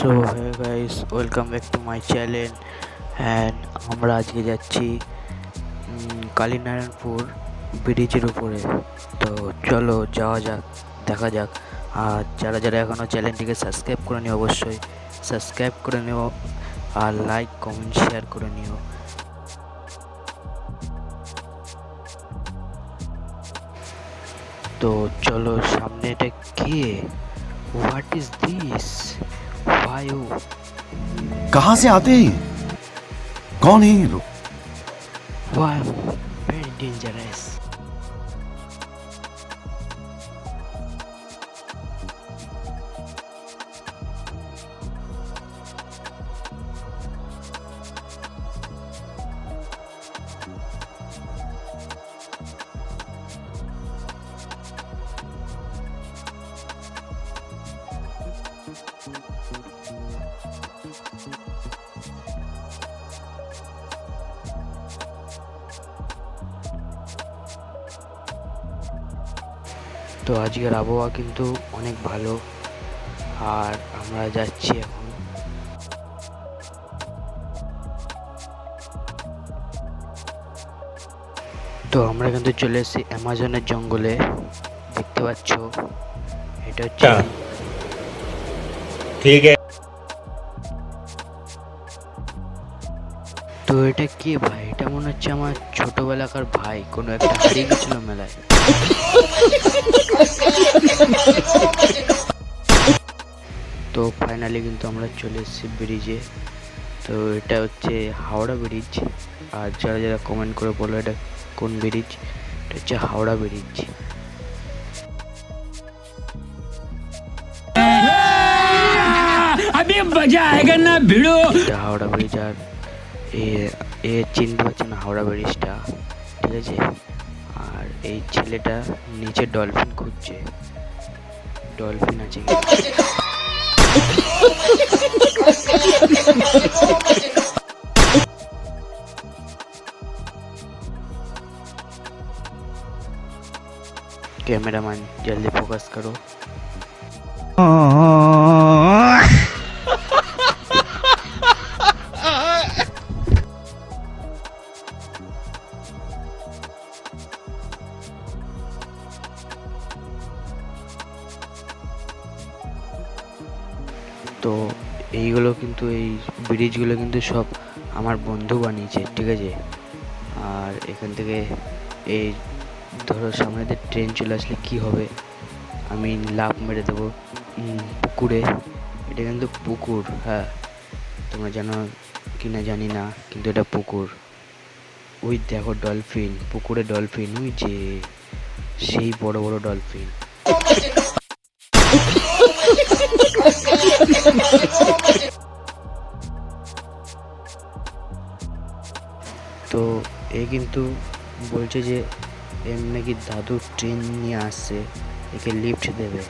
So hey guys, welcome back to my channel. And আমরা আজকে যাচ্ছি কালীনারায়ণপুর ব্রিজের উপরে। তো চলো যাওয়া যাক, দেখা যাক। আর যারা যারা এখনও চ্যানেলটিকে সাবস্ক্রাইব করে নিও, অবশ্যই সাবস্ক্রাইব করে নিও, আর লাইক কমেন্ট শেয়ার করে নিও। তো চলো, সামনে এটা কি? What is this? वायु कहां से आते हैं? कौन है ये लोग? वायु वेरी डेंजरस। তো আজকের আবহাওয়া কিন্তু অনেক ভালো, আর আমরা যাচ্ছি এখন। তো আমরা কিন্তু চলে এসেছি অ্যামাজনের জঙ্গলে, দেখতে পাচ্ছ। এটা হচ্ছে ঠিক আছে। তো এটা কে ভাই? এটা মনে হচ্ছে আমার ছোটবেলাকার ভাই, কোনো একটা হারিয়ে গেছিল মেলায়। তো ফাইনালি কিন্তু আমরা চলে এসেছি ব্রিজে। তো এটা হচ্ছে হাওড়া ব্রিজ। আর যারা যারা কমেন্ট করে বলো এটা কোন ব্রিজ, এটা হচ্ছে হাওড়া ব্রিজ। अभी मजा आएगा ना भिड़ो। এটা হাওড়া ব্রিজ। আর এ চিনতে পারছে না হাওড়া ব্রিজটা, ঠিক আছে। আর এই ছেলেটা নিচে ডলফিন খুঁজছে, ডলফিন আছে কি? कैमरामैन जल्दी फोकस करो। তো এইগুলো কিন্তু, এই ব্রিজগুলো কিন্তু সব আমার বন্ধু বানিয়েছে, ঠিক আছে। আর এখান থেকে এই ধরো সামনে দিয়ে ট্রেন চলে আসলে কি হবে, আমি লাফ মেরে দেবো পুকুরে। এটা কিন্তু পুকুর, হ্যাঁ, তোমরা জানো কি না জানি না, কিন্তু এটা পুকুর। ওই দেখো ডলফিন, পুকুরে ডলফিন, ওই যে সেই বড় বড় ডলফিন। তো এ কিন্তু বলছে যে এর নাকি দাদু ট্রেন নিয়ে আসছে, একে লিফট দেবে।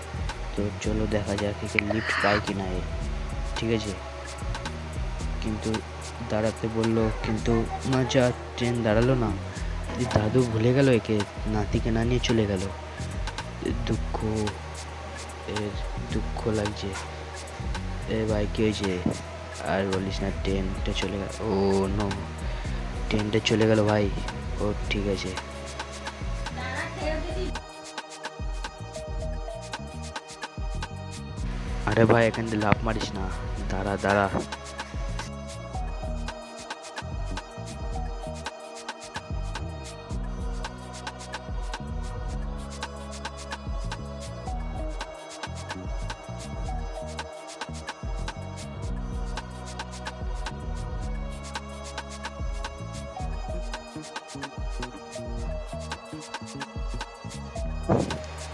তো চলো দেখা যাক একে লিফট পায় কি না এ, ঠিক আছে। কিন্তু দাঁড়াতে বললো, কিন্তু না, যা ট্রেন দাঁড়ালো না, দাদু ভুলে গেল একে, নাতিকে না নিয়ে চলে গেল। দুঃখ, এর দুঃখ লাগছে। এ ভাই কি হয়েছে? আর বলিস না, ট্রেনটা চলে গেল। ও নো, ট্রেনটা চলে গেল ভাই। ও ঠিক আছে। আরে ভাই এখান থেকে লাফ মারিস না, দাঁড়া দাঁড়া।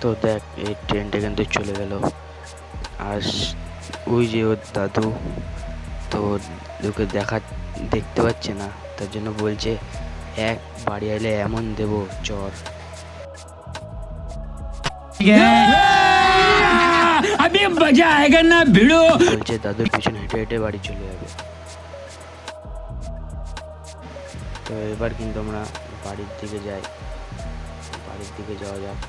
তো দেখ, এই ট্রেনটা কিন্তু চলে গেল। আর ওই যে ওর দাদু, তো ওকে দেখতে পাচ্ছে না, তার জন্য বলছে এক বাড়ি এলে এমন দেব চর। अभी मजा आएगा ना भिड़ो। বলছে দাদুর পিছনে হেঁটে হেঁটে বাড়ি চলে যাবে। তো এবার কিন্তু আমরা বাড়ির দিকে যাই, বাড়ির দিকে যাওয়া যাক।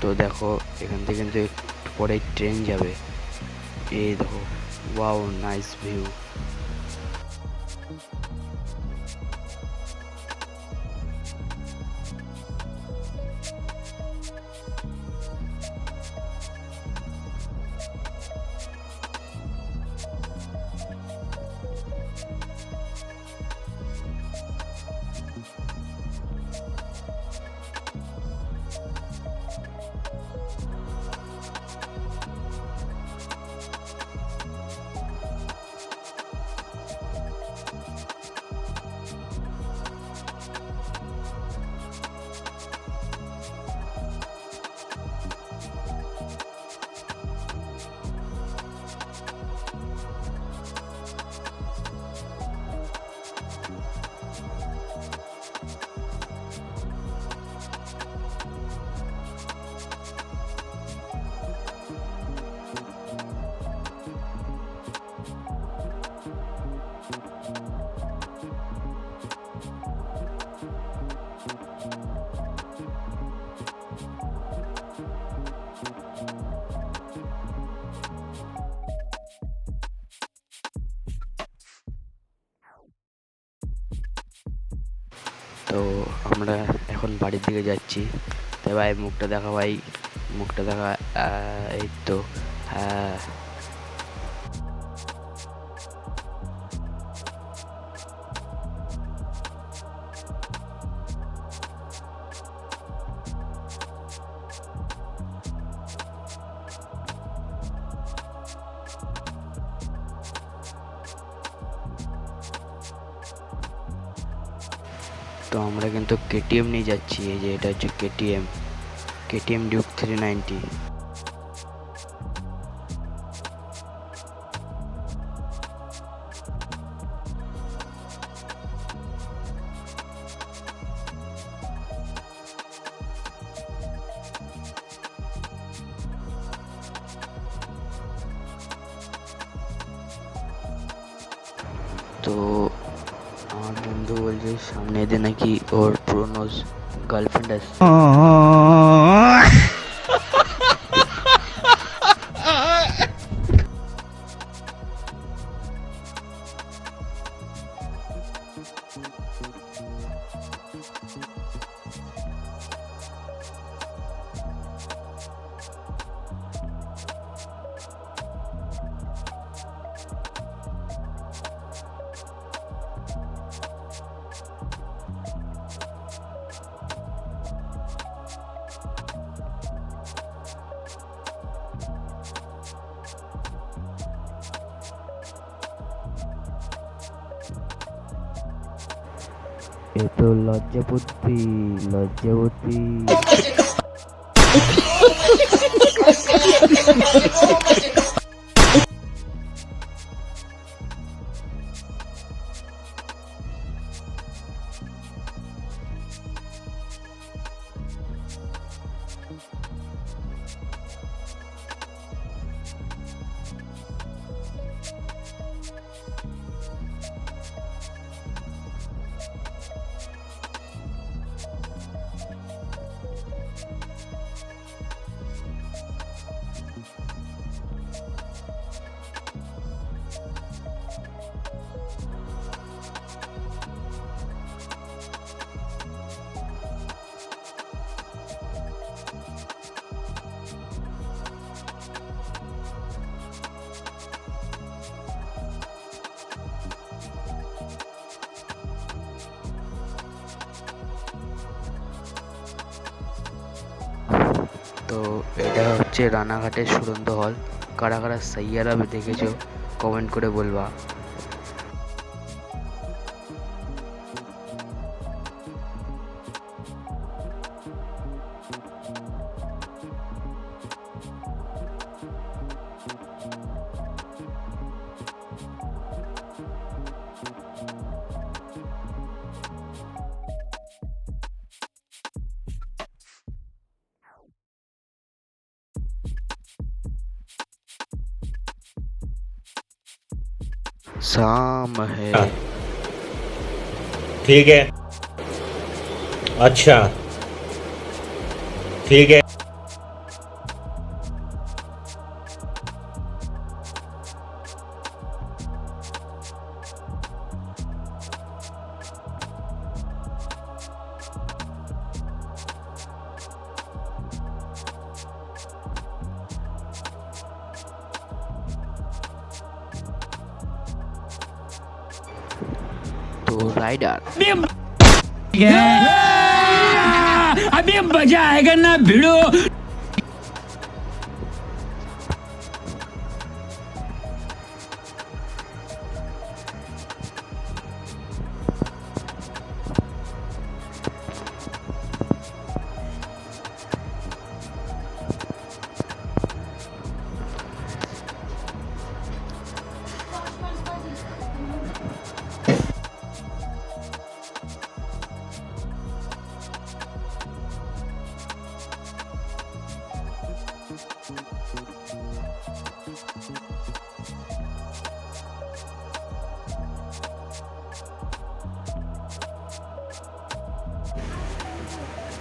তো দেখো এখান থেকে কিন্তু একটু পরে ট্রেন যাবে। এই দেখো, ওয়াও নাইস ভিউ। তো আমরা এখন বাড়ির দিকে যাচ্ছি। তাই ভাই মুখটা দেখা, ভাই মুখটা দেখা। এই তো, হ্যাঁ। তো আমরা কিন্তু কেটিএম নিয়ে যাচ্ছি। এই যে এটা হচ্ছে কেটিএম ডিউক 390। তো আমার বন্ধু বলছে সামনে দিয়ে নাকি ওর পুরনো গার্লফ্রেন্ড আছে। এ তো লজ্জাপতি। তো এটা হচ্ছে রানাঘাটের সুরন্ত হল। কারা কারা সাইয়ারা দেখেছো কমেন্ট করে বলবা। शाम है। ठीक है, अच्छा ठीक है। তো রাইডার अभी मजा आएगा ना भिड़ो।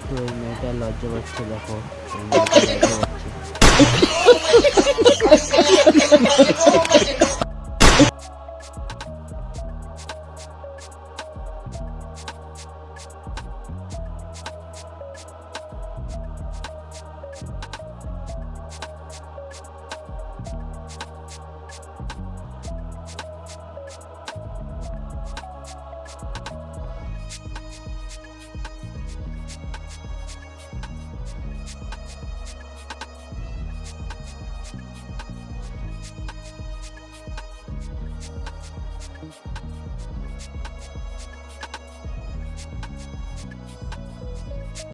তো এই মেয়েটা লজ্জা পাচ্ছে, দেখো এই মেয়েটা লজ্জা পাচ্ছে।